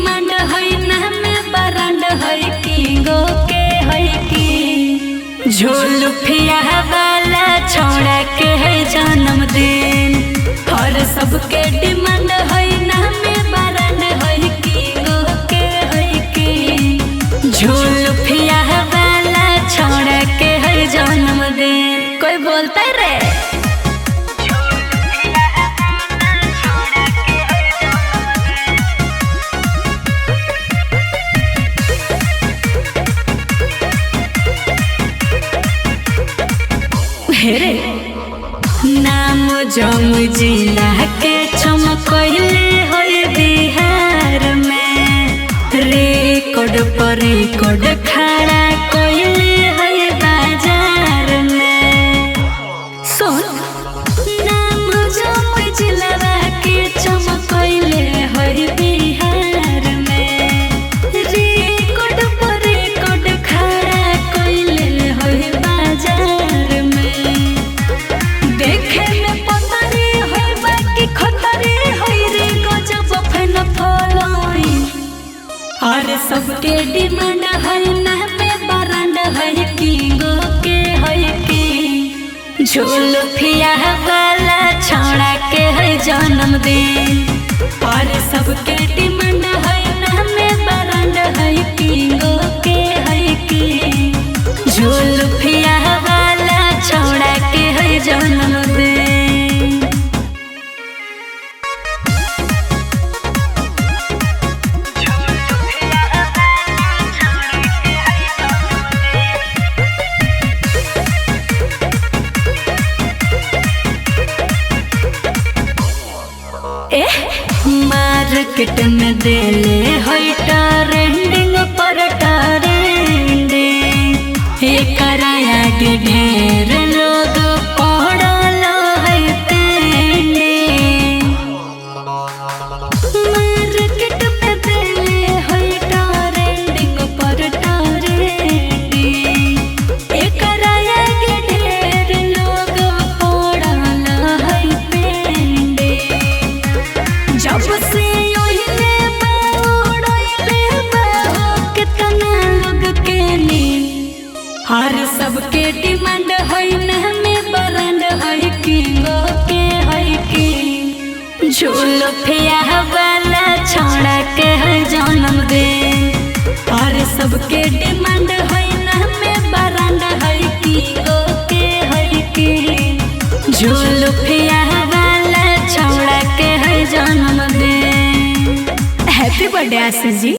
Demand है ना में बरांड है किंगो के है की झोलफिया वाला छोड़ा के है जन्मदिन और सबके डिमांड है ना में बरांड है किंगो के है की झोलफिया वाला छोड़ा के है जन्मदिन। कोई बोलता है रे हेरे नाम जम जिला के चमकइले होय बिहार में रिकॉर्ड पर रिकॉर्ड खड़ा कइले होय बाजार में। सुन नाम जम जिला के चमकइले होय बिहार में रिकॉर्ड पर रिकॉर्ड खड़ा कइले होय बाजार में। देखे में पतरे होय बाकी खतरे होय रे गजब फन फलोई और सबके डिमांड है ना पे बरांड है किंगो के है की झोलफिया वाला छोड़ा के है जन्मदिन और सबके डिमांड है ना में बरांड है किंगो के है की झोलफिया वाला छोड़ा के है जन्मदिन। मार्केट में देले है ट्रेंडिंग पर ट्रेंडिंग एकरा आगे ढेर लोग पड़ल है पेंडिंग। मार्केट में देले है ट्रेंडिंग पर ट्रेंडिंग एकरा आगे ढेर लोग पड़ल है पेंडिंग। जब से ओहिले बाउड़ले बाहो कितना लोग के नींद हर सबके डिमांड है ना में बरांड है किंगो के है की झोलफिया वाला छोड़ा के है जन्मदिन और सबके डिमांड है ना में बरांड है किंगो के है की झोलफिया वाला छोड़ा के है जन्मदिन। Happy birthday Ashish ji.